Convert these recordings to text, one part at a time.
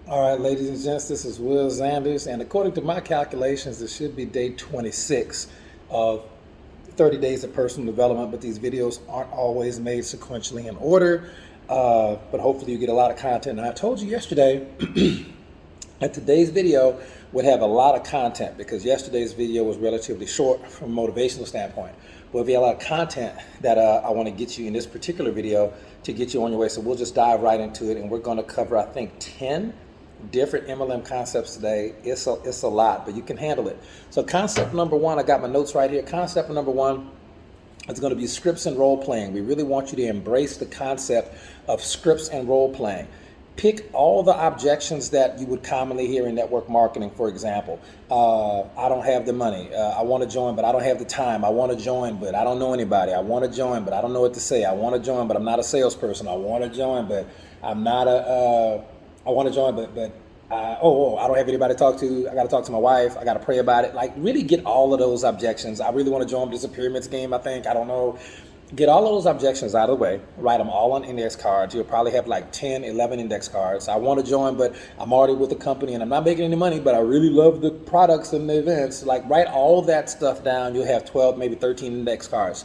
All right, ladies and gents, this is Will Zanders, and according to my calculations, this should be day 26 of 30 days of personal development, but these videos aren't always made sequentially in order, but hopefully you get a lot of content. And I told you yesterday that today's video would have a lot of content because yesterday's video was relatively short from a motivational standpoint. But we have a lot of content that I want to get you in this particular video to get you on your way. So we'll just dive right into it, and we're going to cover, I think, 10 different MLM concepts today. It's a lot, but you can handle it. So concept number one, I got my notes right here. Concept number one is going to be scripts and role playing. We really want you to embrace the concept of scripts and role playing. Pick all the objections that you would commonly hear in network marketing, for example. I don't have the money. I want to join, but I don't have the time. I want to join, but I don't know anybody. I want to join, but I don't know what to say. I want to join, but I'm not a salesperson. I want to join, but I'm not I want to join, but I don't have anybody to talk to. I got to talk to my wife. I got to pray about it. Like, really get all of those objections. I really want to join, but it's a pyramid scheme, I think. I don't know. Get all of those objections out of the way. Write them all on index cards. You'll probably have like 10, 11 index cards. I want to join, but I'm already with the company and I'm not making any money, but I really love the products and the events. Like, write all that stuff down. You'll have 12, maybe 13 index cards.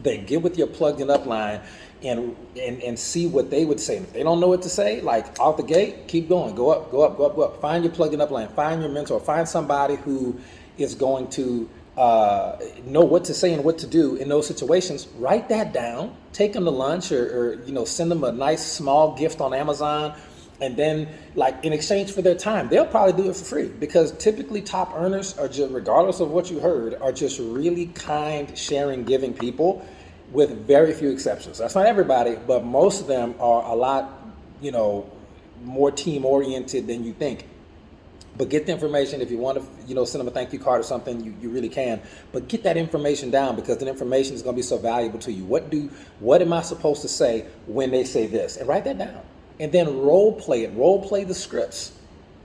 Then get with your plugged in up line and see what they would say. If they don't know what to say, like out the gate, keep going. Go up, go up, go up, go up. Find your plugged in up line. Find your mentor. Find somebody who is going to know what to say and what to do in those situations. Write that down. Take them to lunch or send them a nice small gift on Amazon. And then, like, in exchange for their time, they'll probably do it for free, because typically top earners are just, regardless of what you heard, are just really kind, sharing, giving people, with very few exceptions. That's not everybody, but most of them are a lot, more team oriented than you think. But get the information. If you want to, send them a thank you card or something, you really can. But get that information down, because the information is going to be so valuable to you. What am I supposed to say when they say this? And write that down. And then role play it. Role play the scripts.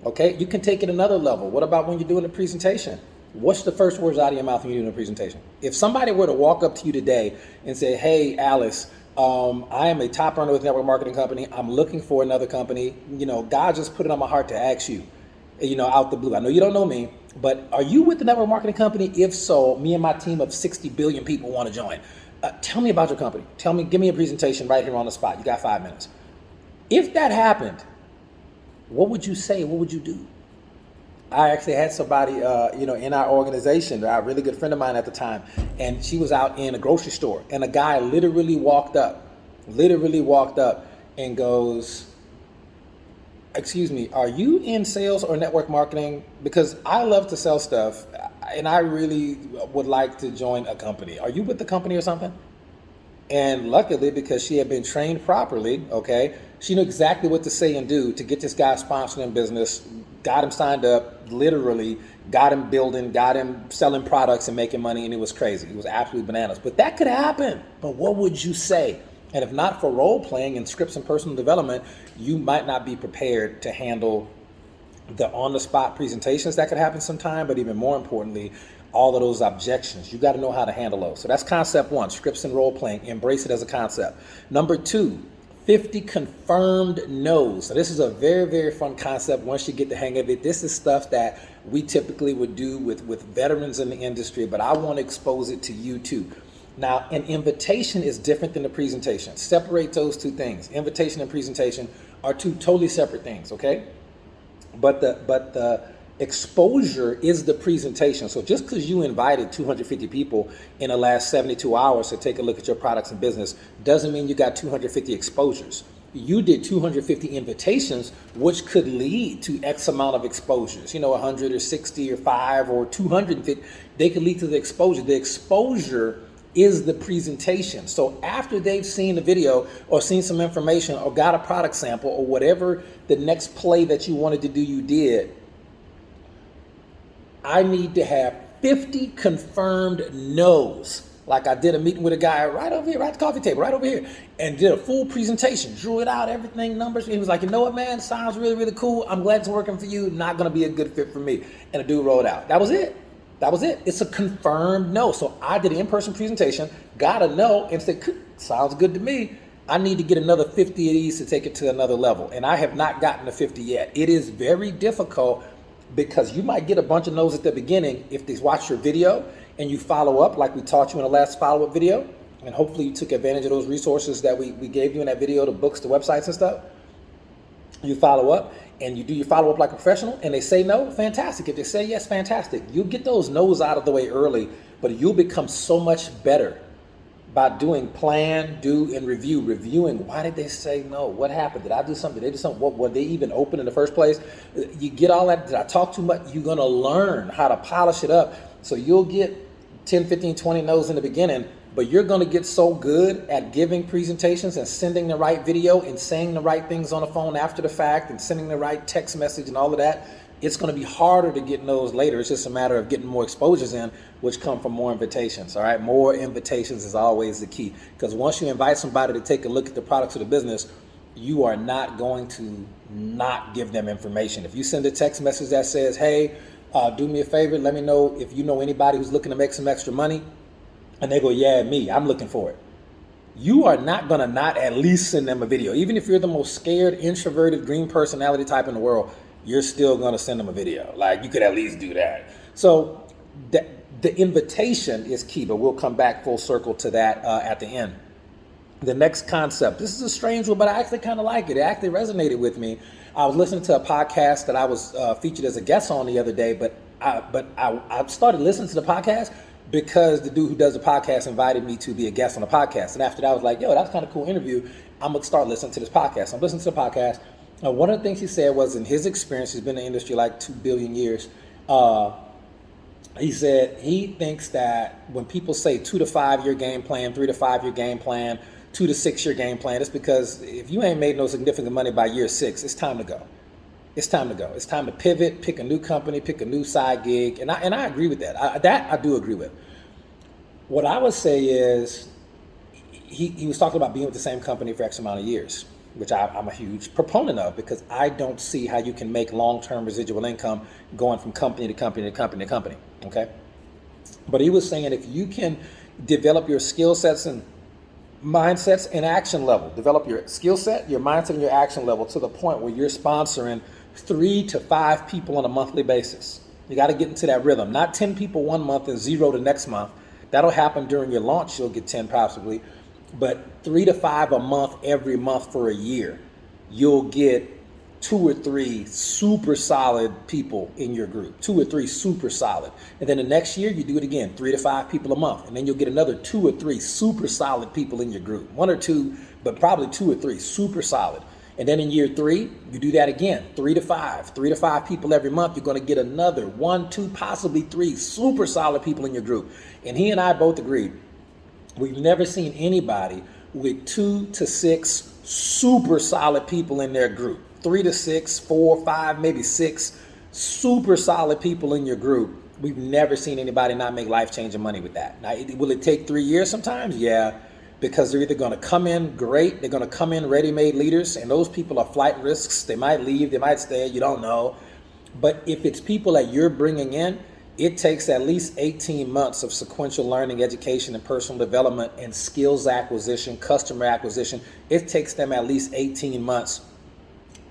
Okay? You can take it another level. What about when you're doing a presentation? What's the first words out of your mouth when you're doing a presentation? If somebody were to walk up to you today and say, "Hey, Alice, I am a top earner with a network marketing company. I'm looking for another company. God just put it on my heart to ask you, out the blue. I know you don't know me, but are you with the network marketing company? If so, me and my team of 60 billion people want to join. Tell me about your company. Give me a presentation right here on the spot. You got 5 minutes." If that happened, what would you say? What would you do? I actually had somebody, in our organization, a really good friend of mine at the time, and she was out in a grocery store, and a guy literally walked up and goes, "Excuse me, are you in sales or network marketing? Because I love to sell stuff, and I really would like to join a company. Are you with the company or something?" And luckily, because she had been trained properly, okay, she knew exactly what to say and do to get this guy sponsored in business, got him signed up, literally got him building, got him selling products and making money, and it was crazy. It was absolutely bananas. But that could happen. But what would you say? And if not for role playing and scripts and personal development, you might not be prepared to handle the on-the-spot presentations that could happen sometime, but even more importantly, all of those objections. You got to know how to handle those. So that's concept one, scripts and role playing. Embrace it as a concept. Number two, 50 confirmed no's. So this is a very, very fun concept once you get the hang of it. This is stuff that we typically would do with veterans in the industry, but I want to expose it to you too. Now, an invitation is different than a presentation. Separate those two things. Invitation and presentation are two totally separate things, okay? But the exposure is the presentation. So just because you invited 250 people in the last 72 hours to take a look at your products and business doesn't mean you got 250 exposures. You did 250 invitations, which could lead to X amount of exposures, 100 or 60 or 5 or 250. They could lead to the exposure. The exposure is the presentation. So after they've seen the video or seen some information or got a product sample or whatever the next play that you wanted to do, you did, I need to have 50 confirmed no's. Like, I did a meeting with a guy right over here, right at the coffee table, right over here, and did a full presentation, drew it out, everything, numbers. He was like, "You know what, man, sounds really, really cool. I'm glad it's working for you. Not going to be a good fit for me." And the dude rolled out. That was it. It's a confirmed no. So I did an in-person presentation, got a no, and said, "Sounds good to me. I need to get another 50 of these to take it to another level. And I have not gotten to 50 yet. It is very difficult because you might get a bunch of no's at the beginning if they watch your video and you follow up like we taught you in the last follow-up video. And hopefully you took advantage of those resources that we gave you in that video, the books, the websites and stuff. You follow up and you do your follow-up like a professional and they say no, fantastic. If they say yes, fantastic. You'll get those no's out of the way early, but you'll become so much better by doing plan, do, and review. Reviewing, why did they say no? What happened? Did I do something? Did they do something? What, were they even open in the first place? You get all that. Did I talk too much? You're gonna learn how to polish it up. So you'll get 10, 15, 20 no's in the beginning, but you're going to get so good at giving presentations and sending the right video and saying the right things on the phone after the fact and sending the right text message and all of that. It's going to be harder to get no's later. It's just a matter of getting more exposures in, which come from more invitations. All right. More invitations is always the key, because once you invite somebody to take a look at the products of the business, you are not going to not give them information. If you send a text message that says, hey, do me a favor, let me know if you know anybody who's looking to make some extra money, and they go, yeah, me, I'm looking for it. You are not going to not at least send them a video. Even if you're the most scared, introverted, green personality type in the world, you're still going to send them a video. Like, you could at least do that. So the invitation is key, but we'll come back full circle to that at the end. The next concept, this is a strange one, but I actually kind of like it. It actually resonated with me. I was listening to a podcast that I was featured as a guest on the other day, but I started listening to the podcast because the dude who does the podcast invited me to be a guest on the podcast. And after that, I was like, yo, that's kind of cool interview. I'm going to start listening to this podcast. I'm listening to the podcast. One of the things he said was, in his experience, he's been in the industry like 2 billion years. He said he thinks that when people say 2 to 5 year game plan, 3 to 5 year game plan, 2 to 6 year game plan, it's because if you ain't made no significant money by year 6, it's time to go. It's time to go. It's time to pivot, pick a new company, pick a new side gig. And I agree with that. I do agree with. What I would say is he was talking about being with the same company for X amount of years, which I'm a huge proponent of, because I don't see how you can make long-term residual income going from company to company to company to company, okay? But he was saying if you can develop your skill sets and mindsets and action level, develop your skill set, your mindset, and your action level to the point where you're sponsoring 3 to 5 people on a monthly basis. You got to get into that rhythm, not 10 people one month and 0 the next month. That'll happen during your launch. You'll get 10 possibly, but 3 to 5 a month every month for a year. You'll get 2 or 3 super solid people in your group, 2 or 3 super solid. And then the next year you do it again, 3 to 5 people a month. And then you'll get another 2 or 3 super solid people in your group, 1 or 2, but probably 2 or 3 super solid. And then in year 3, you do that again, 3 to 5 people every month. You're going to get another 1, 2, possibly 3 super solid people in your group. And he and I both agreed, we've never seen anybody with 2 to 6 super solid people in their group. 3 to 6, 4, 5, maybe 6 super solid people in your group. We've never seen anybody not make life-changing money with that. Now, will it take 3 years sometimes? Yeah, because they're either going to come in great, they're going to come in ready-made leaders, and those people are flight risks. They might leave, they might stay, you don't know. But if it's people that you're bringing in, it takes at least 18 months of sequential learning, education, and personal development, and skills acquisition, customer acquisition. It takes them at least 18 months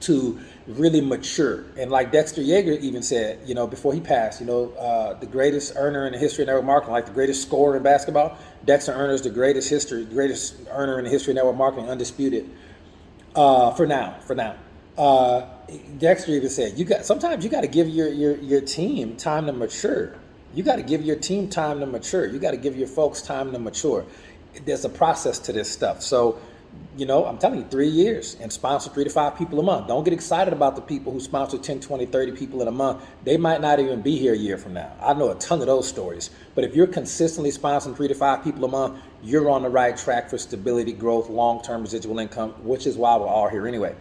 to really mature. And like Dexter Yeager even said, before he passed, the greatest earner in the history of network marketing, like the greatest scorer in basketball, Dexter Earner is the greatest earner in the history of network marketing, undisputed. For now. Dexter even said, sometimes you got to give your team time to mature. You got to give your team time to mature. You got to give your folks time to mature. There's a process to this stuff. So, I'm telling you, 3 years and sponsor 3 to 5 people a month. Don't get excited about the people who sponsor 10, 20, 30 people in a month. They might not even be here a year from now. I know a ton of those stories. But if you're consistently sponsoring 3 to 5 people a month, you're on the right track for stability, growth, long-term residual income, which is why we're all here anyway.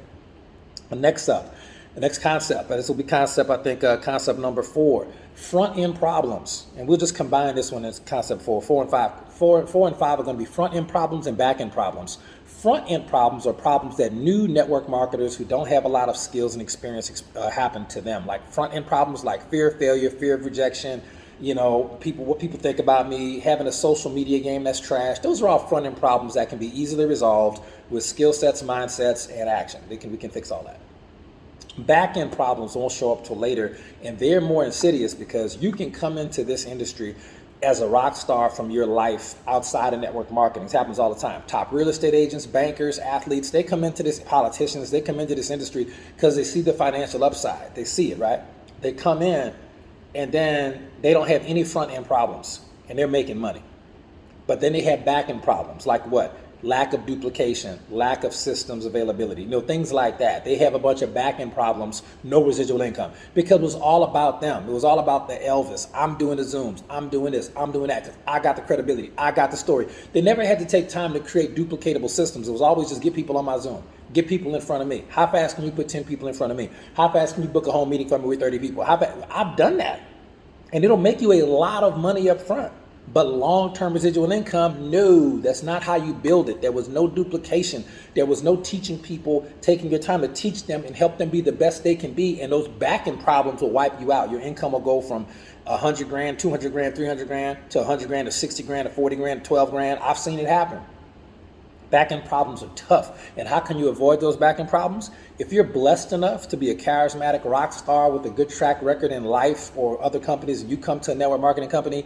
Next up, the next concept, this will be concept, I think, concept number 4, front-end problems. And we'll just combine this one as concept 4, 4 and 5. 4 and 5 are going to be front-end problems and back-end problems. Front-end problems are problems that new network marketers who don't have a lot of skills and experience happen to them. Like front-end problems like fear of failure, fear of rejection, what people think about me, having a social media game that's trash. Those are all front-end problems that can be easily resolved with skill sets, mindsets, and action. We can fix all that. Back-end problems won't show up till later, and they're more insidious because you can come into this industry as a rock star from your life outside of network marketing. This happens all the time. Top real estate agents, bankers, athletes, they come into this, politicians, they come into this industry because they see the financial upside. They see it, right? They come in and then they don't have any front-end problems and they're making money. But then they have back-end problems like what? Lack of duplication, lack of systems availability, things like that. They have a bunch of back-end problems, no residual income, because it was all about them. It was all about the Elvis. I'm doing the Zooms. I'm doing this. I'm doing that. I got the credibility. I got the story. They never had to take time to create duplicatable systems. It was always just get people on my Zoom. Get people in front of me. How fast can you put 10 people in front of me? How fast can you book a home meeting for me with 30 people? I've done that. And it'll make you a lot of money up front. But long-term residual income, no, that's not how you build it. There was no duplication. There was no teaching people, taking your time to teach them and help them be the best they can be. And those back-end problems will wipe you out. Your income will go from 100 grand, 200 grand, 300 grand to 100 grand to 60 grand to 40 grand to 12 grand. I've seen it happen. Back-end problems are tough. And how can you avoid those back-end problems? If you're blessed enough to be a charismatic rock star with a good track record in life or other companies, and you come to a network marketing company,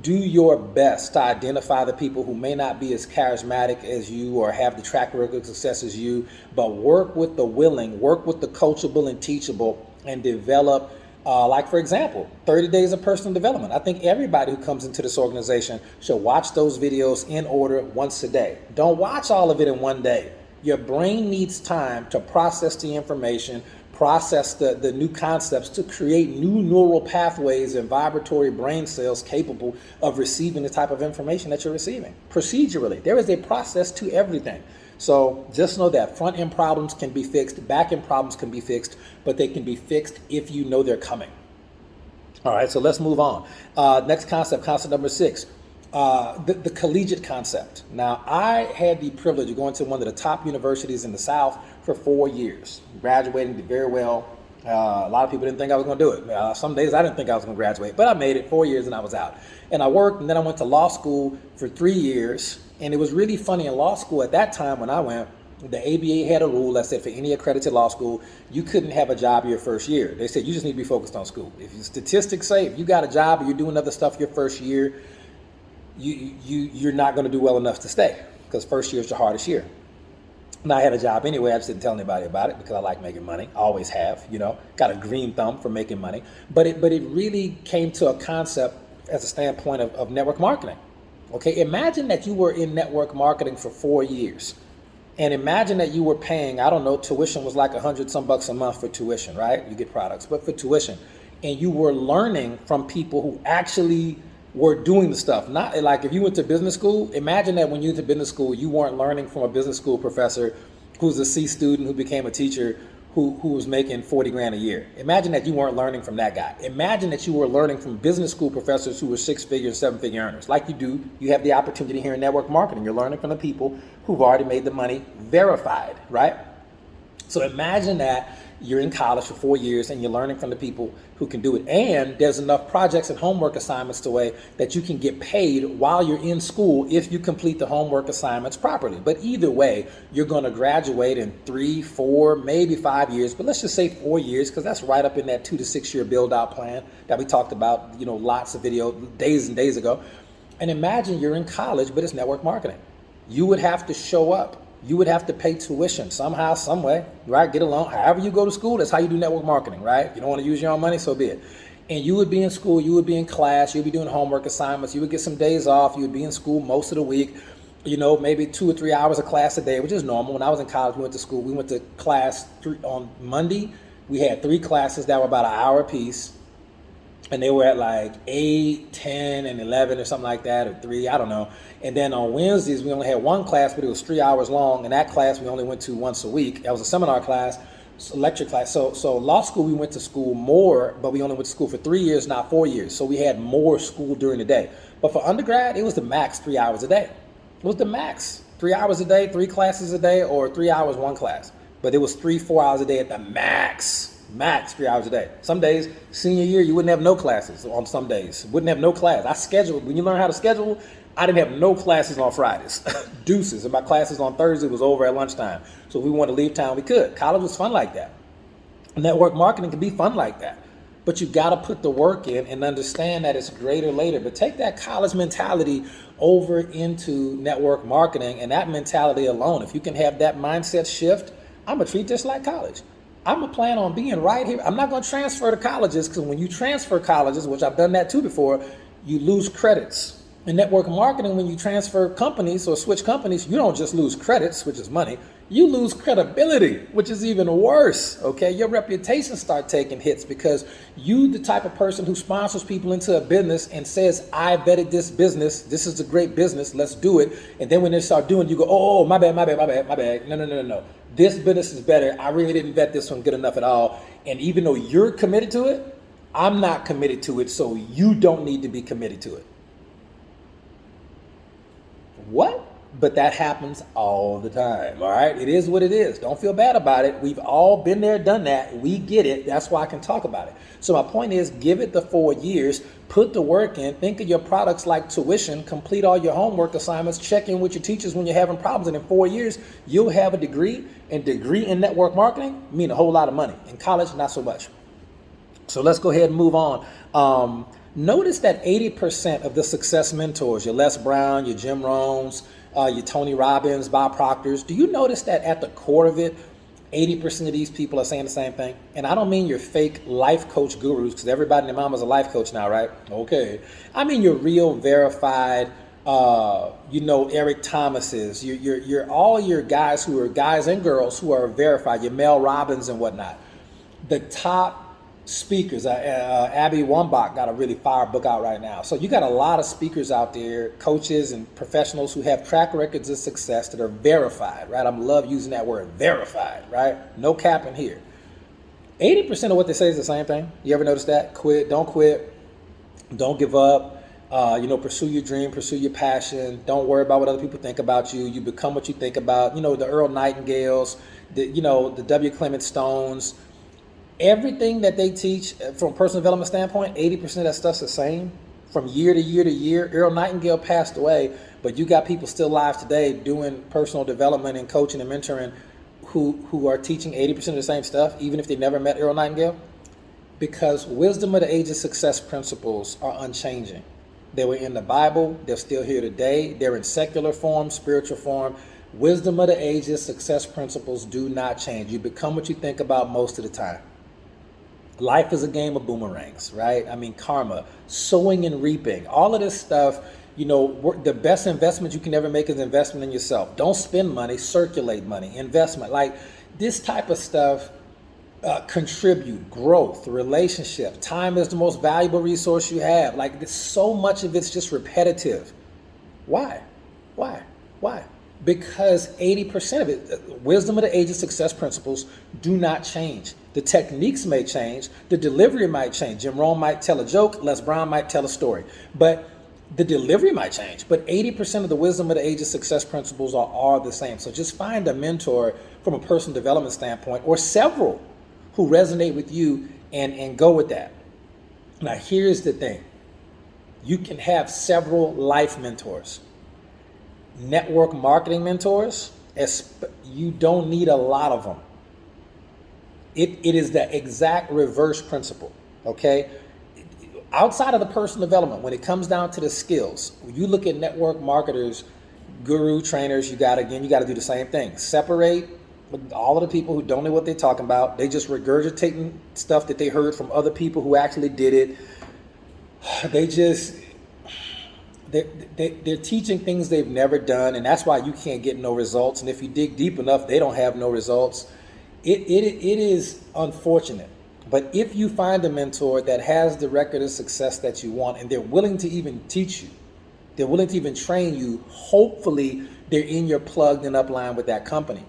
do your best to identify the people who may not be as charismatic as you or have the track record of success as you, but work with the willing, work with the coachable and teachable, and develop, like for example, 30 days of personal development. I think everybody who comes into this organization should watch those videos in order once a day. Don't watch all of it in one day. Your brain needs time to process the information, process the new concepts to create new neural pathways and vibratory brain cells capable of receiving the type of information that you're receiving. Procedurally, there is a process to everything. So just know that front-end problems can be fixed, back-end problems can be fixed, but they can be fixed if you know they're coming. All right, so let's move on. Next concept number 6. The collegiate concept. Now, I had the privilege of going to one of the top universities in the South for 4 years, graduating, did very well. A lot of people didn't think I was going to do it. Some days I didn't think I was going to graduate, but I made it 4 years and I was out. And I worked, and then I went to law school for 3 years. And it was really funny in law school at that time when I went. The ABA had a rule that said for any accredited law school, you couldn't have a job your first year. They said you just need to be focused on school. If your statistics say if you got a job or you're doing other stuff your first year, you're not going to do well enough to stay, because first year is the hardest year. And I had a job anyway. I just didn't tell anybody about it because I like making money. Always have, got a green thumb for making money. But it really came to a concept as a standpoint of network marketing. Okay, imagine that you were in network marketing for 4 years. And imagine that you were paying, I don't know, tuition was like $100 some bucks a month for tuition, right? You get products, but for tuition. And you were learning from people who actually were doing the stuff. Not like if you went to business school, imagine that when you went to business school, you weren't learning from a business school professor who's a C student who became a teacher who was making 40 grand a year. Imagine that you weren't learning from that guy. Imagine that you were learning from business school professors who were 6-figure and 7-figure earners. Like you have the opportunity here in network marketing. You're learning from the people who've already made the money verified, right? So imagine that you're in college for 4 years and you're learning from the people who can do it. And there's enough projects and homework assignments to way that you can get paid while you're in school if you complete the homework assignments properly. But either way, you're going to graduate in 3, 4, maybe 5 years. But let's just say 4 years, because that's right up in that 2 to 6 year build out plan that we talked about, lots of video days and days ago. And imagine you're in college, but it's network marketing. You would have to show up. You would have to pay tuition somehow, some way, right? Get a loan. However you go to school, that's how you do network marketing, right? If you don't want to use your own money, so be it. And you would be in school, you would be in class, you'd be doing homework assignments, you would get some days off, you would be in school most of the week, maybe 2 or 3 hours of class a day, which is normal. When I was in college, we went to school, we went to class on Monday. We had 3 classes that were about an hour apiece. And they were at like 8, 10, and 11 or something like that, or 3, I don't know. And then on Wednesdays, we only had 1 class, but it was 3 hours long. And that class we only went to once a week. That was a seminar class, lecture class. So law school, we went to school more, but we only went to school for 3 years, not 4 years. So we had more school during the day. But for undergrad, it was the max 3 hours a day. It was the max 3 hours a day, 3 classes a day, or 3 hours, 1 class. But it was 3, 4 hours a day at the max. max 3 hours a day. Some days, senior year, you wouldn't have no classes on some days. Wouldn't have no class. I scheduled, when you learn how to schedule, I didn't have no classes on Fridays. Deuces. And my classes on Thursday was over at lunchtime. So if we wanted to leave town, we could. College was fun like that. Network marketing can be fun like that. But you got to put the work in and understand that it's greater later. But take that college mentality over into network marketing, and that mentality alone, if you can have that mindset shift, I'm going to treat this like college. I'm going to plan on being right here. I'm not going to transfer to colleges, because when you transfer colleges, which I've done that too before, you lose credits. In network marketing, when you transfer companies or switch companies, you don't just lose credits, which is money. You lose credibility, which is even worse, okay? Your reputation start taking hits because you the type of person who sponsors people into a business and says, I vetted this business. This is a great business. Let's do it. And then when they start doing it, you go, oh, my bad. No. This business is better. I really didn't vet this one good enough at all. And even though you're committed to it, I'm not committed to it, so you don't need to be committed to it. What? But that happens all the time, all right? It is what it is. Don't feel bad about it. We've all been there, done that. We get it. That's why I can talk about it. So my point is, give it the 4 years, put the work in, think of your products like tuition, complete all your homework assignments, check in with your teachers when you're having problems, and in 4 years, you'll have a degree, and degree in network marketing mean a whole lot of money. In college, not so much. So let's go ahead and move on. Notice that 80% of the success mentors, your Les Brown, your Jim Rohns, your Tony Robbins, Bob Proctors, do you notice that at the core of it, 80% of these people are saying the same thing? And I don't mean your fake life coach gurus, because everybody and their mama's a life coach now, right? Okay. I mean your real verified, Eric Thomas's, your all your guys who are guys and girls who are verified, your Mel Robbins and whatnot. The top speakers, Abby Wambach got a really fire book out right now. So you got a lot of speakers out there, coaches and professionals who have track records of success that are verified, right? I love using that word, verified, right? No capping here. 80% of what they say is the same thing. You ever notice that? Quit, don't give up, pursue your dream, pursue your passion. Don't worry about what other people think about you. You become what you think about. The Earl Nightingales, the W. Clement Stones. Everything that they teach from a personal development standpoint, 80% of that stuff's the same from year to year to year. Earl Nightingale passed away, but you got people still alive today doing personal development and coaching and mentoring who are teaching 80% of the same stuff, even if they never met Earl Nightingale, because wisdom of the ages success principles are unchanging. They were in the Bible. They're still here today. They're in secular form, spiritual form. Wisdom of the ages success principles do not change. You become what you think about most of the time. Life is a game of boomerangs, right? I mean, karma, sowing and reaping, all of this stuff, the best investment you can ever make is investment in yourself. Don't spend money, circulate money, investment. Like this type of stuff, contribute, growth, relationship. Time is the most valuable resource you have. Like so much of it's just repetitive. Why? Because 80% of it, wisdom of the ages success principles do not change. The techniques may change. The delivery might change. Jim Rohn might tell a joke. Les Brown might tell a story. But the delivery might change. But 80% of the wisdom of the ages success principles are all the same. So just find a mentor from a personal development standpoint or several who resonate with you and go with that. Now, here's the thing. You can have several life mentors. Network marketing mentors, you don't need a lot of them. It is the exact reverse principle, okay? Outside of the personal development, when it comes down to the skills, when you look at network marketers, guru trainers, you got to do the same thing. Separate all of the people who don't know what they're talking about. They just regurgitating stuff that they heard from other people who actually did it. They're teaching things they've never done, and that's why you can't get no results. And if you dig deep enough, they don't have no results. It is unfortunate. But if you find a mentor that has the record of success that you want, and they're willing to even teach you, they're willing to even train you, hopefully they're in your plugged and upline with that company.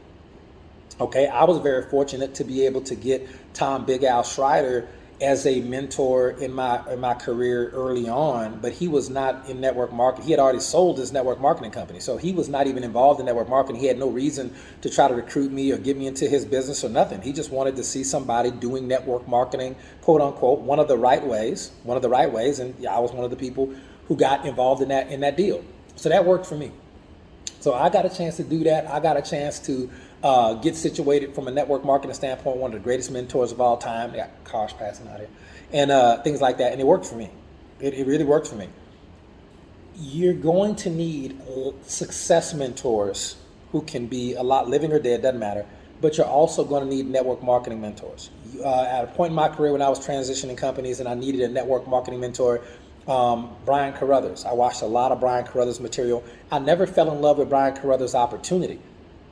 Okay, I was very fortunate to be able to get Tom Big Al Schreider as a mentor in my career early on, but he was not in network marketing. He had already sold his network marketing company, so he was not even involved in network marketing. He had no reason to try to recruit me or get me into his business or nothing. He just wanted to see somebody doing network marketing, quote unquote, one of the right ways, and yeah, I was one of the people who got involved in that deal. So that worked for me. So I got a chance to do that. I got a chance to get situated from a network marketing standpoint, one of the greatest mentors of all time. They got cars passing out here and things like that. And it worked for me. It really worked for me. You're going to need success mentors who can be a lot living or dead, doesn't matter. But you're also going to need network marketing mentors. At a point in my career when I was transitioning companies and I needed a network marketing mentor, Brian Carruthers. I watched a lot of Brian Carruthers material. I never fell in love with Brian Carruthers' opportunity.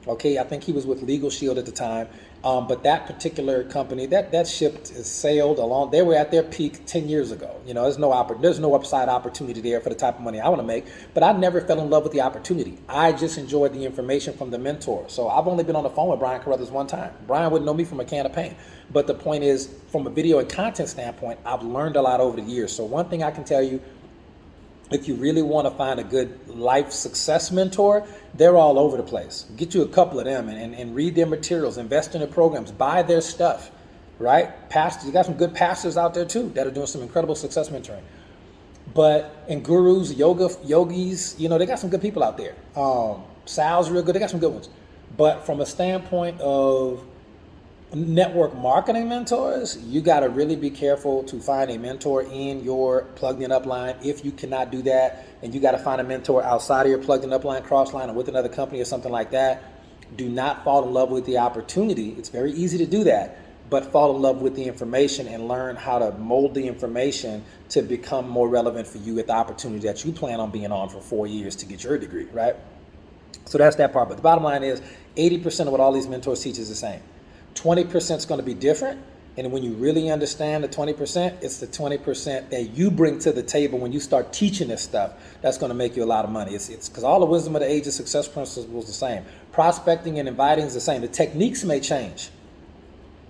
Okay, I think he was with Legal Shield at the time, but that particular company, that ship sailed along. They were at their peak 10 years ago. You know, there's no upside opportunity there for the type of money I want to make. But I never fell in love with the opportunity. I just enjoyed the information from the mentor. So I've only been on the phone with Brian Carruthers one time. Brian wouldn't know me from a can of paint. But the point is, from a video and content standpoint, I've learned a lot over the years. So one thing I can tell you, if you really want to find a good life success mentor, they're all over the place. Get you a couple of them and read their materials, invest in their programs, buy their stuff, right? Pastors, you got some good pastors out there too that are doing some incredible success mentoring. And gurus, yogis, you know, they got some good people out there. Sal's real good, they got some good ones. But from a standpoint of network marketing mentors, you got to really be careful to find a mentor in your plugged in upline. If you cannot do that, and you got to find a mentor outside of your plugged in upline, crossline, or with another company or something like that, do not fall in love with the opportunity. It's very easy to do that, but fall in love with the information and learn how to mold the information to become more relevant for you at the opportunity that you plan on being on for 4 years to get your degree, right? So that's that part. But the bottom line is 80% of what all these mentors teach is the same. 20% is going to be different. And when you really understand the 20%, it's the 20% that you bring to the table when you start teaching this stuff that's going to make you a lot of money. It's because all the wisdom of the age of success principles is the same. Prospecting and inviting is the same. The techniques may change.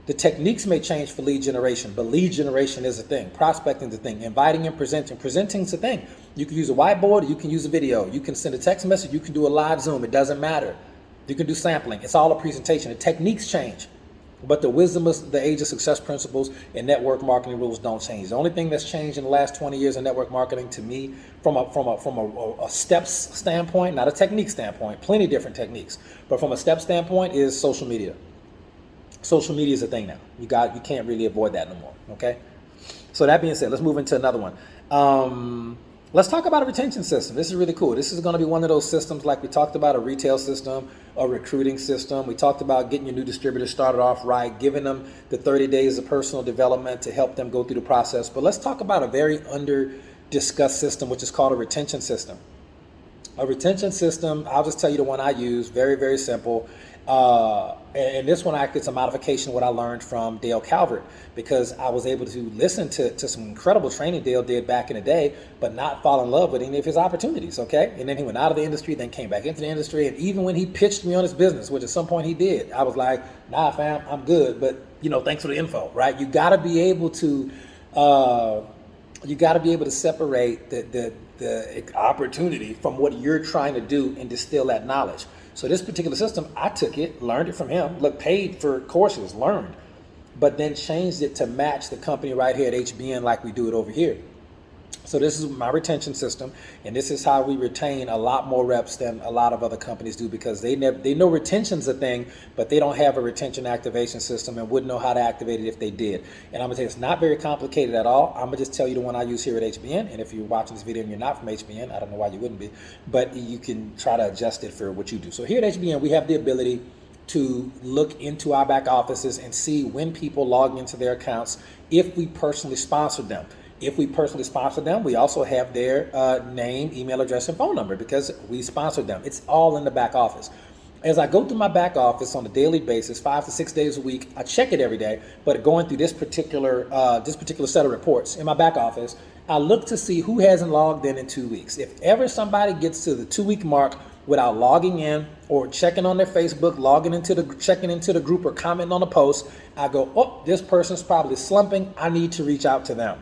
The techniques may change for lead generation, but lead generation is a thing. Prospecting is a thing. Inviting and presenting. Presenting is a thing. You can use a whiteboard, or you can use a video. You can send a text message. You can do a live Zoom. It doesn't matter. You can do sampling. It's all a presentation. The techniques change. But the wisdom of the age of success principles and network marketing rules don't change. The only thing that's changed in the last 20 years in network marketing, to me, from a steps standpoint, not a technique standpoint, plenty of different techniques, but from a step standpoint, is social media. Social media is a thing now. You can't really avoid that no more. Okay. So that being said, let's move into another one. Let's talk about a retention system. This is really cool. This is going to be one of those systems like we talked about, a retail system, a recruiting system. We talked about getting your new distributor started off right, giving them the 30 days of personal development to help them go through the process. But let's talk about a very under-discussed system, which is called a retention system. A retention system, I'll just tell you the one I use, very, very simple. And this one, it's a modification of what I learned from Dale Calvert, because I was able to listen to some incredible training Dale did back in the day, but not fall in love with any of his opportunities, okay? And then he went out of the industry, then came back into the industry, and even when he pitched me on his business, which at some point he did, I was like, nah, fam, I'm good, but, thanks for the info, right? You got to be able to separate the opportunity from what you're trying to do and distill that knowledge. So this particular system, I took it, learned it from him, paid for courses, learned, but then changed it to match the company right here at HBN like we do it over here. So this is my retention system, and this is how we retain a lot more reps than a lot of other companies do, because they know retention's a thing, but they don't have a retention activation system and wouldn't know how to activate it if they did. And I'm gonna tell you, it's not very complicated at all. I'm gonna just tell you the one I use here at HBN, and if you're watching this video and you're not from HBN, I don't know why you wouldn't be, but you can try to adjust it for what you do. So here at HBN, we have the ability to look into our back offices and see when people log into their accounts if we personally sponsor them. If we personally sponsor them, we also have their name, email address, and phone number because we sponsored them. It's all in the back office. As I go through my back office on a daily basis, 5 to 6 days a week, I check it every day, but going through this particular set of reports in my back office, I look to see who hasn't logged in 2 weeks. If ever somebody gets to the 2-week mark without logging in or checking on their Facebook, checking into the group or commenting on a post, I go, oh, this person's probably slumping. I need to reach out to them.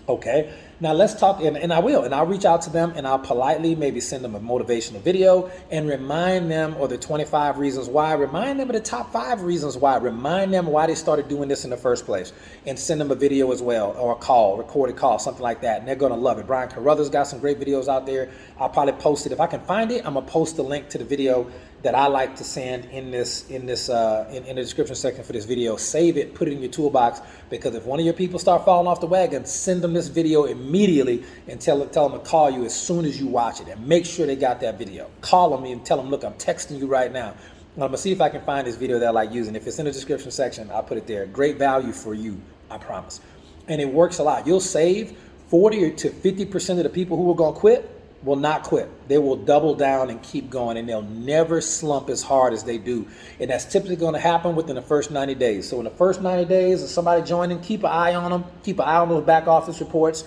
Okay, now let's talk, and I will, and I'll reach out to them and I'll politely maybe send them a motivational video and remind them of the 25 reasons why, remind them of the top 5 reasons why, remind them why they started doing this in the first place, and send them a video as well, or a call, recorded call, something like that, and they're going to love it. Brian Carruthers got some great videos out there. I'll probably post it. If I can find it, I'm going to post the link to the video that I like to send in the description section for this video. Save it, put it in your toolbox, because if one of your people start falling off the wagon, send them this video immediately and tell them to call you as soon as you watch it, and make sure they got that video. Call them and tell them, look, I'm texting you right now. I'm gonna see if I can find this video that I like using. If it's in the description section, I'll put it there. Great value for you, I promise. And it works a lot. You'll save 40 to 50% of the people who are gonna quit will not quit. They will double down and keep going, and they'll never slump as hard as they do. And that's typically going to happen within the first 90 days. So in the first 90 days of somebody joining, keep an eye on them, keep an eye on those back office reports,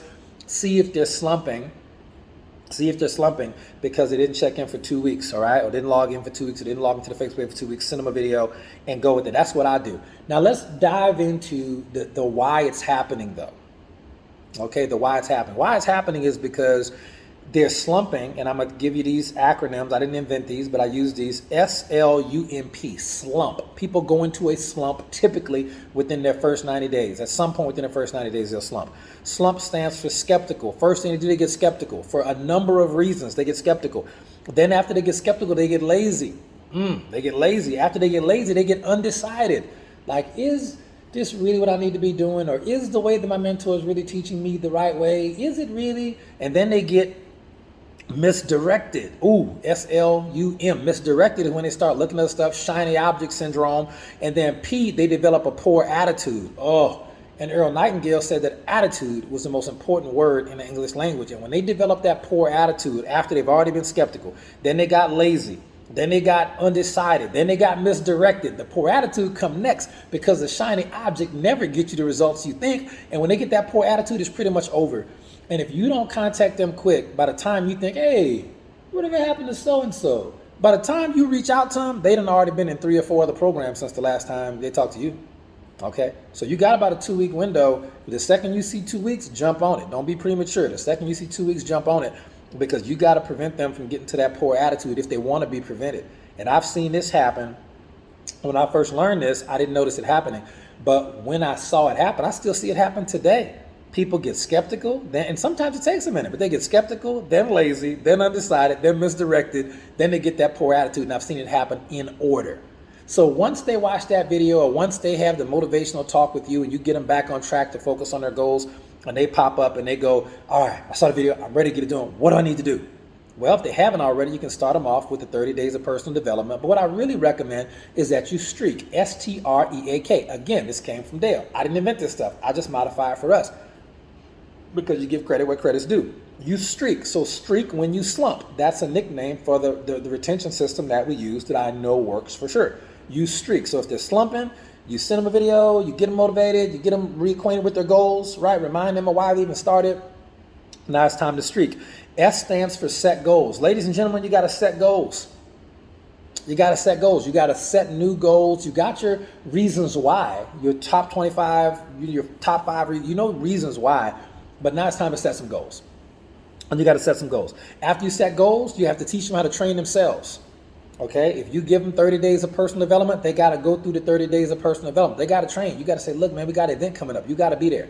see if they're slumping. See if they're slumping because they didn't check in for 2 weeks, all right? Or didn't log in for 2 weeks, or didn't log into the Facebook for 2 weeks. Send them a video and go with it. That's what I do. Now let's dive into the why it's happening, though. Okay, the why it's happening. Why it's happening is because they're slumping, and I'm going to give you these acronyms. I didn't invent these, but I use these. S-L-U-M-P, slump. People go into a slump typically within their first 90 days. At some point within the first 90 days, they'll slump. Slump stands for skeptical. First thing they do, they get skeptical. For a number of reasons, they get skeptical. Then after they get skeptical, they get lazy. They get lazy. After they get lazy, they get undecided. Like, is this really what I need to be doing? Or is the way that my mentor is really teaching me the right way? Is it really? And then they get misdirected. Ooh, S-L-U-M. Misdirected is when they start looking at stuff, shiny object syndrome. And then P, they develop a poor attitude. Oh, and Earl Nightingale said that attitude was the most important word in the English language. And when they develop that poor attitude after they've already been skeptical, then they got lazy, then they got undecided, then they got misdirected. The poor attitude come next because the shiny object never gets you the results you think. And when they get that poor attitude, it's pretty much over. And if you don't contact them quick, by the time you think, hey, whatever happened to so-and-so? By the time you reach out to them, they done already been in 3 or 4 other programs since the last time they talked to you. Okay? So you got about a 2-week window. The second you see 2 weeks, jump on it. Don't be premature. The second you see 2 weeks, jump on it, because you got to prevent them from getting to that poor attitude if they want to be prevented. And I've seen this happen. When I first learned this, I didn't notice it happening. But when I saw it happen, I still see it happen today. People get skeptical, and sometimes it takes a minute, but they get skeptical, then lazy, then undecided, then misdirected, then they get that poor attitude, and I've seen it happen in order. So once they watch that video, or once they have the motivational talk with you and you get them back on track to focus on their goals, and they pop up and they go, all right, I saw the video, I'm ready to get it done. What do I need to do? Well, if they haven't already, you can start them off with the 30 days of personal development. But what I really recommend is that you streak, S-T-R-E-A-K. Again, this came from Dale. I didn't invent this stuff. I just modify it for us, because you give credit where credit's due. You streak. So streak when you slump. That's a nickname for the retention system that we use that I know works for sure. You streak. So if they're slumping, you send them a video, you get them motivated, you get them reacquainted with their goals, right? Remind them of why they even started. Now it's time to streak. S stands for set goals. Ladies and gentlemen, you got to set goals. You got to set goals. You got to set new goals. You got your reasons why, your top 25, your top 5, you know reasons why. But now it's time to set some goals. And you got to set some goals. After you set goals, you have to teach them how to train themselves. Okay? If you give them 30 days of personal development, they got to go through the 30 days of personal development. They got to train. You got to say, look, man, we got an event coming up. You got to be there.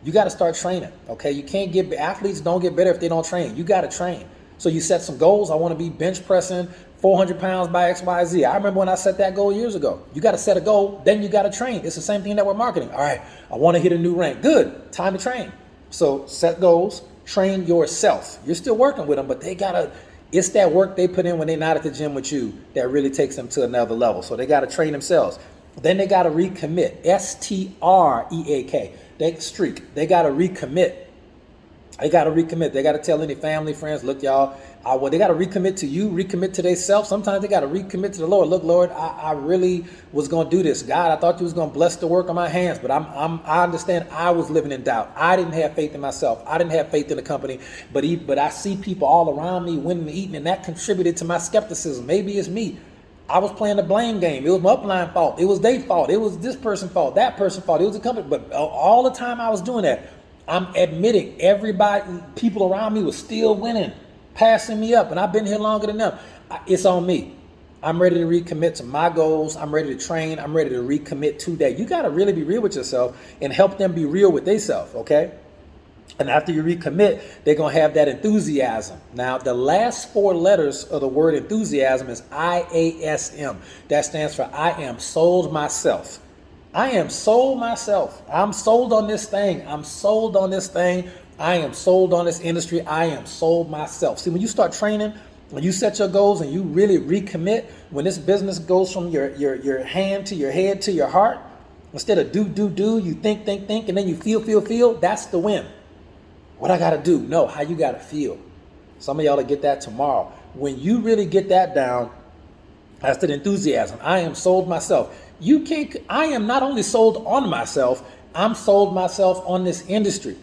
You got to start training. Okay? You can't get, athletes don't get better if they don't train. You got to train. So you set some goals. I want to be bench pressing 400 pounds by XYZ. I remember when I set that goal years ago. You got to set a goal, then you got to train. It's the same thing that we're marketing. All right, I want to hit a new rank. Good. Time to train. So set goals, train yourself. You're still working with them, but they got to, it's that work they put in when they're not at the gym with you that really takes them to another level. So they got to train themselves. Then they got to recommit. S-T-R-E-A-K. They streak. They got to recommit. They got to recommit. They got to tell any family, friends, look, y'all, they got to recommit to you, recommit to themselves. Sometimes they got to recommit to the Lord. Look, Lord, I really was going to do this. God, I thought you was going to bless the work of my hands, but I understand I was living in doubt. I didn't have faith in myself. I didn't have faith in the company, but I see people all around me winning and eating, and that contributed to my skepticism. Maybe it's me. I was playing the blame game. It was my upline fault. It was their fault. It was this person's fault, that person's fault. It was the company. But all the time I was doing that, I'm admitting people around me was still winning, passing me up, and I've been here longer than them. It's on me. I'm ready to recommit to my goals. I'm ready to train. I'm ready to recommit to that. You got to really be real with yourself and help them be real with themselves, okay? And after you recommit, they're going to have that enthusiasm. Now, the last 4 letters of the word enthusiasm is IASM. That stands for I am sold myself. I am sold myself. I'm sold on this thing. I'm sold on this thing. I am sold on this industry. I am sold myself. See, when you start training, when you set your goals and you really recommit, when this business goes from your hand to your head to your heart, instead of do, you think, and then you feel, that's the win. What I got to do? No, how you got to feel. Some of y'all will get that tomorrow. When you really get that down, that's the enthusiasm. I am sold myself. I am not only sold on myself, I'm sold myself on this industry,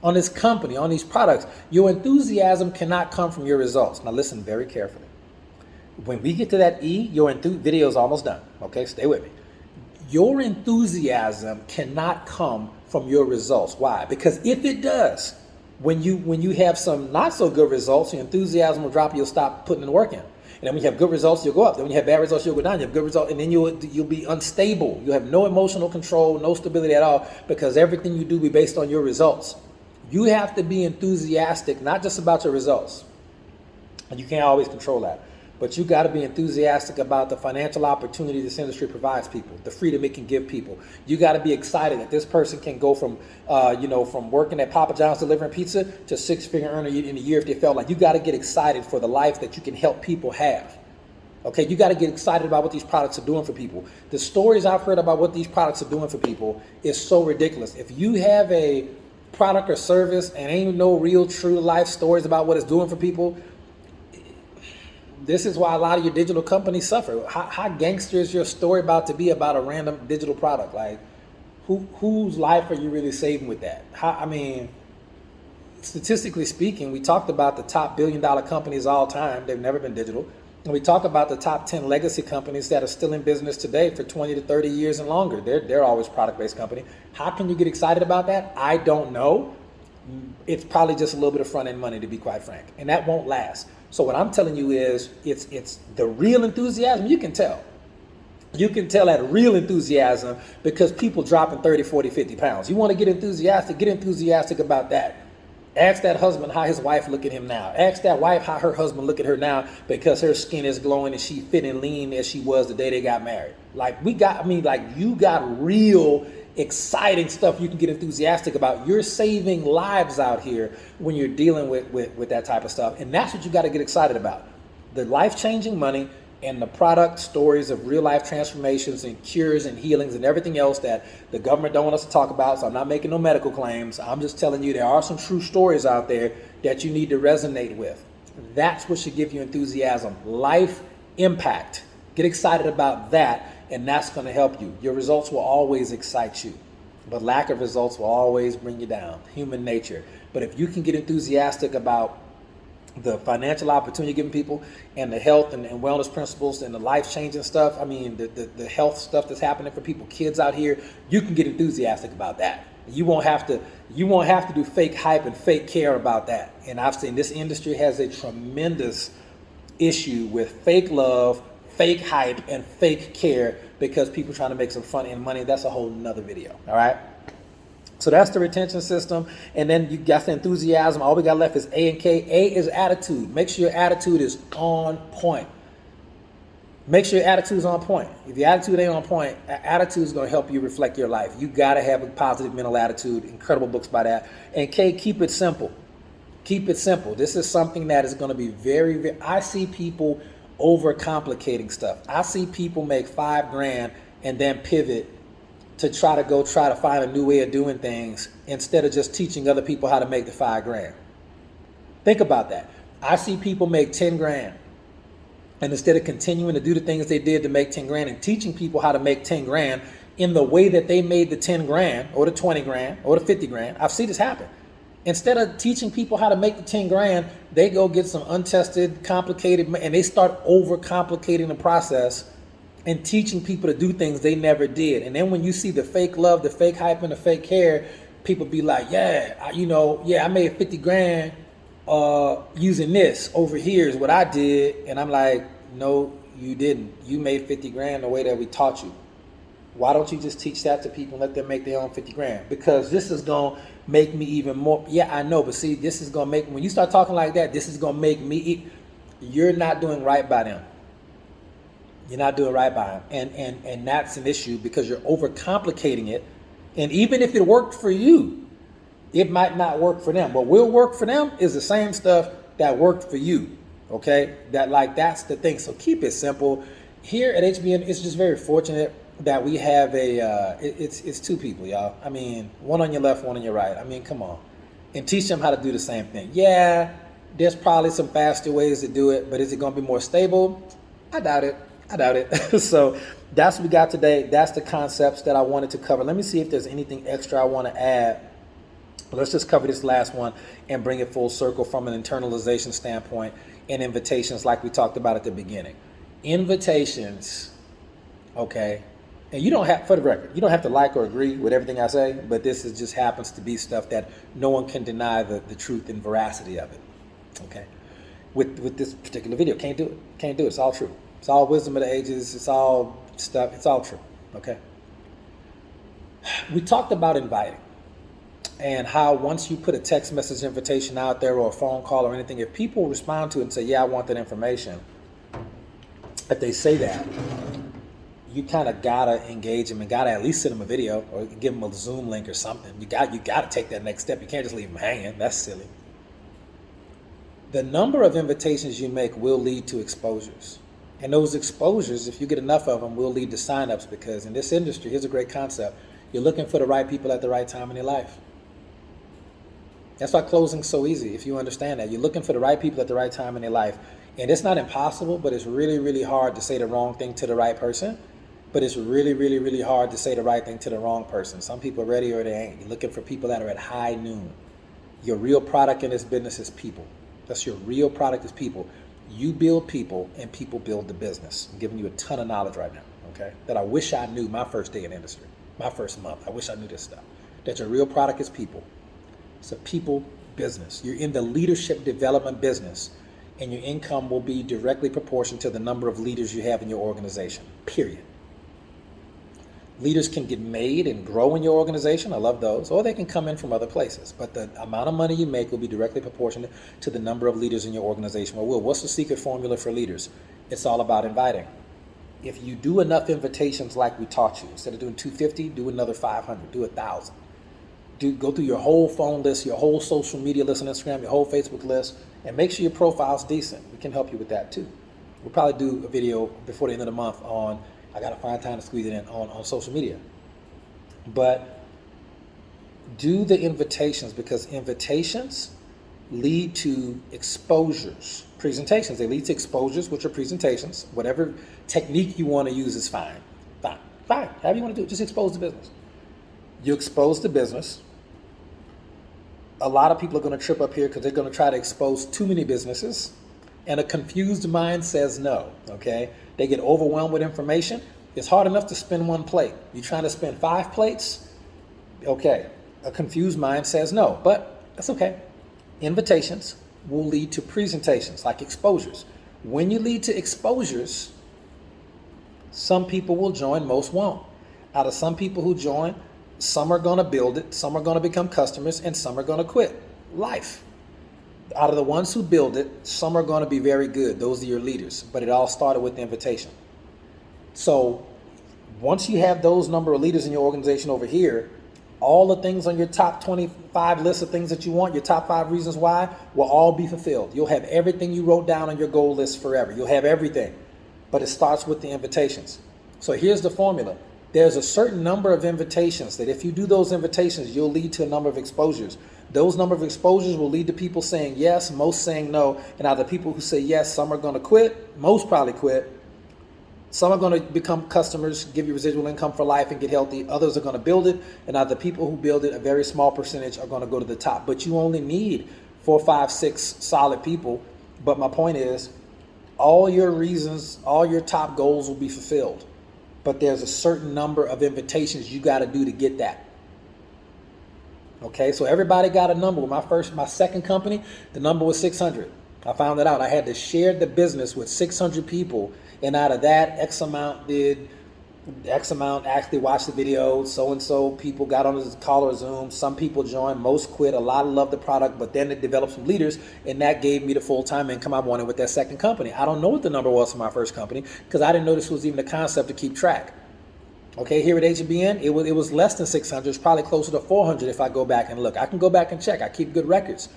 on this company, on these products. Your enthusiasm cannot come from your results. Now listen very carefully. When we get to that E, your video is almost done. Okay, stay with me. Your enthusiasm cannot come from your results. Why? Because if it does, when you have some not so good results, your enthusiasm will drop. You'll stop putting in the work in. And then when you have good results, you'll go up. Then when you have bad results, you'll go down. You have good results, and then you'll be unstable. You'll have no emotional control, no stability at all, because everything you do will be based on your results. You have to be enthusiastic, not just about your results. And you can't always control that. But you got to be enthusiastic about the financial opportunity this industry provides people, the freedom it can give people. You got to be excited that this person can go from working at Papa John's delivering pizza to 6-figure earner in a year if they felt like. You got to get excited for the life that you can help people have. Okay, you got to get excited about what these products are doing for people. The stories I've heard about what these products are doing for people is so ridiculous. If you have a product or service and ain't no real true life stories about what it's doing for people, this is why a lot of your digital companies suffer. How gangster is your story about to be about a random digital product? Like, whose life are you really saving with that? Statistically speaking, we talked about the top billion-dollar companies all time. They've never been digital. And we talk about the top 10 legacy companies that are still in business today for 20 to 30 years and longer. They're always product-based company. How can you get excited about that? I don't know. It's probably just a little bit of front-end money, to be quite frank. And that won't last. So what I'm telling you is it's the real enthusiasm. You can tell. You can tell that real enthusiasm because people dropping 30, 40, 50 pounds. You want to get enthusiastic about that. Ask that husband how his wife look at him now. Ask that wife how her husband look at her now because her skin is glowing and she fit and lean as she was the day they got married. You got real exciting stuff you can get enthusiastic about. You're saving lives out here when you're dealing with that type of stuff. And that's what you got to get excited about. The life-changing money and the product stories of real-life transformations and cures and healings and everything else that the government don't want us to talk about. So I'm not making no medical claims. I'm just telling you there are some true stories out there that you need to resonate with. That's what should give you enthusiasm. Life impact. Get excited about that. And that's going to help you. Your results will always excite you, but lack of results will always bring you down. Human nature. But if you can get enthusiastic about the financial opportunity you're giving people and the health and wellness principles and the life-changing stuff, the health stuff that's happening for people, kids out here, you can get enthusiastic about that. You won't have to do fake hype and fake care about that. And I've seen this industry has a tremendous issue with fake love, fake hype, and fake care because people trying to make some front-end money. That's a whole nother video, all right? So that's the retention system. And then you got the enthusiasm. All we got left is A and K. A is attitude. Make sure your attitude is on point. Make sure your attitude is on point. If your attitude ain't on point, attitude is going to help you reflect your life. You got to have a positive mental attitude. Incredible books by that. And K, keep it simple. Keep it simple. This is something that is going to be very, very... I see people overcomplicating stuff. I see people make $5,000 and then pivot to try to find a new way of doing things instead of just teaching other people how to make the $5,000. Think about that. I see people make 10 grand, and instead of continuing to do the things they did to make 10 grand and teaching people how to make 10 grand in the way that they made the 10 grand or the 20 grand or the 50 grand, I've seen this happen. Instead of teaching people how to make the 10 grand, they go get some untested, complicated, and they start overcomplicating the process and teaching people to do things they never did. And then when you see the fake love, the fake hype, and the fake care, people be like, I made 50 grand using this over here is what I did. And I'm like, no, you didn't. You made 50 grand the way that we taught you. Why don't you just teach that to people and let them make their own 50 grand? Because this is going to make me even more. Yeah, I know. But see, this is going to make, when you start talking like that, this is going to make me, you're not doing right by them. You're not doing right by them. And that's an issue because you're overcomplicating it. And even if it worked for you, it might not work for them. What will work for them is the same stuff that worked for you. Okay? That's the thing. So keep it simple. Here at HBN, it's just very fortunate that we have it's two people, y'all. I mean, one on your left, one on your right. I mean, come on. And teach them how to do the same thing. Yeah, there's probably some faster ways to do it, but is it going to be more stable? I doubt it. So that's what we got today. That's the concepts that I wanted to cover. Let me see if there's anything extra I want to add. Let's just cover this last one and bring it full circle from an internalization standpoint and invitations like we talked about at the beginning. Invitations, okay? And you don't have, for the record, you don't have to like or agree with everything I say, but this just happens to be stuff that no one can deny the truth and veracity of it, okay? With this particular video, can't do it. It's all true. It's all wisdom of the ages. It's all stuff. It's all true. Okay. We talked about inviting and how once you put a text message invitation out there or a phone call or anything, if people respond to it and say, yeah, I want that information, if they say that, you kind of gotta engage them and gotta at least send them a video or give them a Zoom link or something. You gotta take that next step. You can't just leave them hanging. That's silly. The number of invitations you make will lead to exposures. And those exposures, if you get enough of them, will lead to signups because in this industry, here's a great concept. You're looking for the right people at the right time in your life. That's why closing's so easy, if you understand that. You're looking for the right people at the right time in your life. And it's not impossible, but it's really, really hard to say the wrong thing to the right person. But it's really, really, really hard to say the right thing to the wrong person. Some people are ready or they ain't. You're looking for people that are at high noon. Your real product in this business is people. That's your real product is people. You build people and people build the business. I'm giving you a ton of knowledge right now, okay? That I wish I knew my first day in industry, my first month. I wish I knew this stuff. That your real product is people. It's a people business. You're in the leadership development business and your income will be directly proportional to the number of leaders you have in your organization, period. Leaders can get made and grow in your organization. I love those. Or they can come in from other places. But the amount of money you make will be directly proportionate to the number of leaders in your organization. Well, what's the secret formula for leaders? It's all about inviting. If you do enough invitations like we taught you, instead of doing 250, do another 500, do 1,000. Go through your whole phone list, your whole social media list on Instagram, your whole Facebook list, and make sure your profile's decent. We can help you with that too. We'll probably do a video before the end of the month on, I got to find time to squeeze it in on social media. But do the invitations because invitations lead to exposures. Presentations, they lead to exposures, which are presentations. Whatever technique you want to use is fine. Fine. However you want to do it, just expose the business. You expose the business. A lot of people are going to trip up here because they're going to try to expose too many businesses. And a confused mind says no, okay? They get overwhelmed with information. It's hard enough to spin one plate. You're trying to spin 5 plates? Okay. A confused mind says no, but that's okay. Invitations will lead to presentations, like exposures. When you lead to exposures, some people will join, most won't. Out of some people who join, some are going to build it, some are going to become customers, and some are going to quit. Life. Out of the ones who build it, some are going to be very good. Those are your leaders. But it all started with the invitation. So once you have those number of leaders in your organization over here, all the things on your top 25 list of things that you want, your top 5 reasons why, will all be fulfilled. You'll have everything you wrote down on your goal list forever. You'll have everything. But it starts with the invitations. So here's the formula. there's a certain number of invitations that if you do those invitations, you'll lead to a number of exposures. Those number of exposures will lead to people saying yes, most saying no. And out of the people who say yes, some are going to quit, most probably quit. Some are going to become customers, give you residual income for life and get healthy. Others are going to build it. And out of the people who build it, a very small percentage are going to go to the top. But you only need 4, 5, 6 solid people. But my point is, all your reasons, all your top goals will be fulfilled. But there's a certain number of invitations you got to do to get that. Okay, so everybody got a number. With my second company, the number was 600. I found that out. I had to share the business with 600 people. And out of that, X amount actually watched the video. So-and-so people got on the call or Zoom. Some people joined, most quit. A lot loved the product, but then it developed some leaders, and that gave me the full-time income I wanted with that second company. I don't know what the number was for my first company because I didn't know this was even a concept to keep track. Okay, here at HBN, it was less than 600. It's probably closer to 400 if I go back and look. I can go back and check. I keep good records.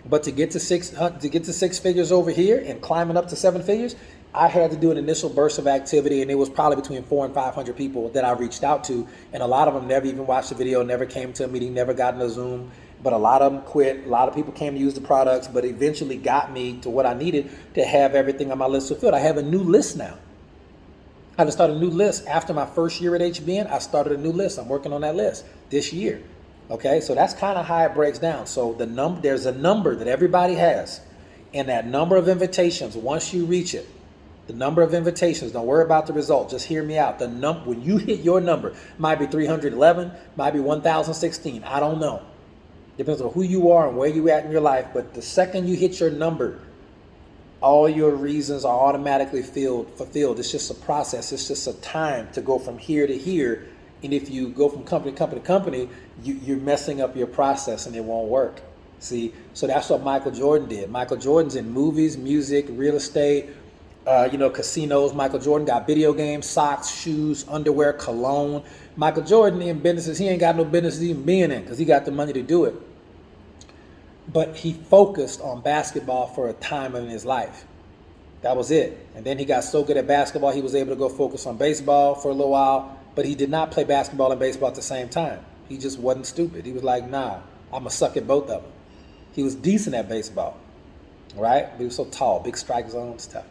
But to get to six figures over here and climbing up to 7 figures, I had to do an initial burst of activity, and it was probably between 400 and 500 people that I reached out to, and a lot of them never even watched the video, never came to a meeting, never got in a Zoom, but a lot of them quit. A lot of people came to use the products, but eventually got me to what I needed to have everything on my list fulfilled. I have a new list now. I had to start a new list. After my first year at HBN, I started a new list. I'm working on that list this year. Okay, so that's kind of how it breaks down. So there's a number that everybody has, and that number of invitations, once you reach it, the number of invitations, don't worry about the result, just hear me out. When you hit your number, might be 311, might be 1016, I don't know. Depends on who you are and where you at in your life, but the second you hit your number, all your reasons are automatically fulfilled. It's just a process. It's just a time to go from here to here. And if you go from company to company to company, you're messing up your process and it won't work. See, so that's what Michael Jordan did. Michael Jordan's in movies, music, real estate, casinos. Michael Jordan got video games, socks, shoes, underwear, cologne. Michael Jordan in businesses he ain't got no business even being in because he got the money to do it. But he focused on basketball for a time in his life. That was it. And then he got so good at basketball, he was able to go focus on baseball for a little while. But he did not play basketball and baseball at the same time. He just wasn't stupid. He was like, nah, I'm going to suck at both of them. He was decent at baseball, right? But he was so tall, big strike zone stuff.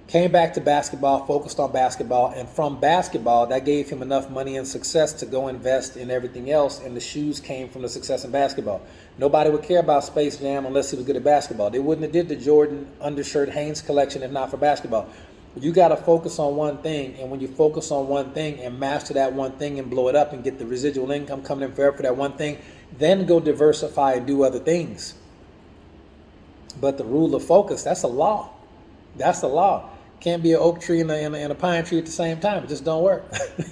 Came back to basketball, focused on basketball, and from basketball, that gave him enough money and success to go invest in everything else, and the shoes came from the success in basketball. Nobody would care about Space Jam unless he was good at basketball. They wouldn't have did the Jordan undershirt Hanes collection if not for basketball. You got to focus on one thing, and when you focus on one thing and master that one thing and blow it up and get the residual income coming in forever for that one thing, then go diversify and do other things. But the rule of focus, that's a law. That's the law. Can't be an oak tree and a pine tree at the same time. It just don't work.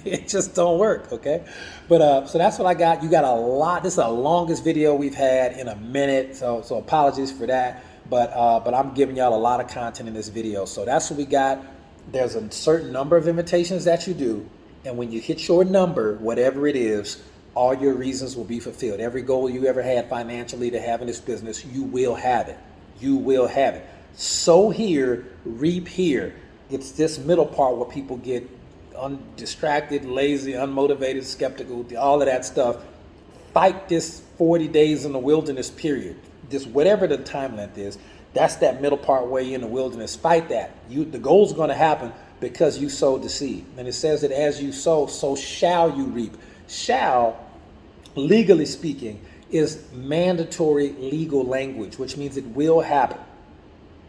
It just don't work, okay? But so that's what I got. You got a lot. This is the longest video we've had in a minute, so apologies for that. But I'm giving y'all a lot of content in this video. So that's what we got. There's a certain number of invitations that you do, and when you hit your number, whatever it is, all your reasons will be fulfilled. Every goal you ever had financially to have in this business, you will have it. You will have it. Sow here, reap here. It's this middle part where people get distracted, lazy, unmotivated, skeptical, all of that stuff. Fight this 40 days in the wilderness period. This whatever the time length is, that's that middle part where you're in the wilderness. Fight that. The goal's going to happen because you sowed the seed. And it says that as you sow, so shall you reap. Shall, legally speaking, is mandatory legal language, which means it will happen.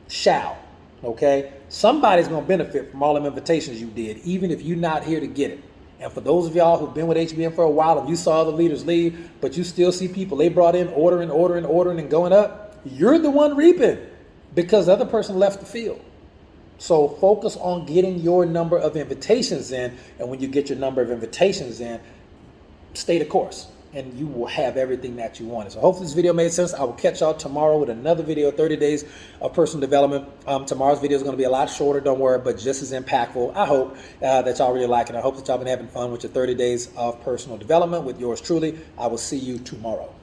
Shall, okay? Somebody's going to benefit from all them invitations you did, even if you're not here to get it. And for those of y'all who've been with HBN for a while and you saw the leaders leave, but you still see people they brought in ordering and going up, you're the one reaping because the other person left the field. So focus on getting your number of invitations in, and when you get your number of invitations in, stay the course, and you will have everything that you wanted. So hopefully this video made sense. I will catch y'all tomorrow with another video, 30 days of personal development. Tomorrow's video is going to be a lot shorter, don't worry, but just as impactful. I hope that y'all really like it. I hope that y'all been having fun with your 30 days of personal development with yours truly. I will see you tomorrow.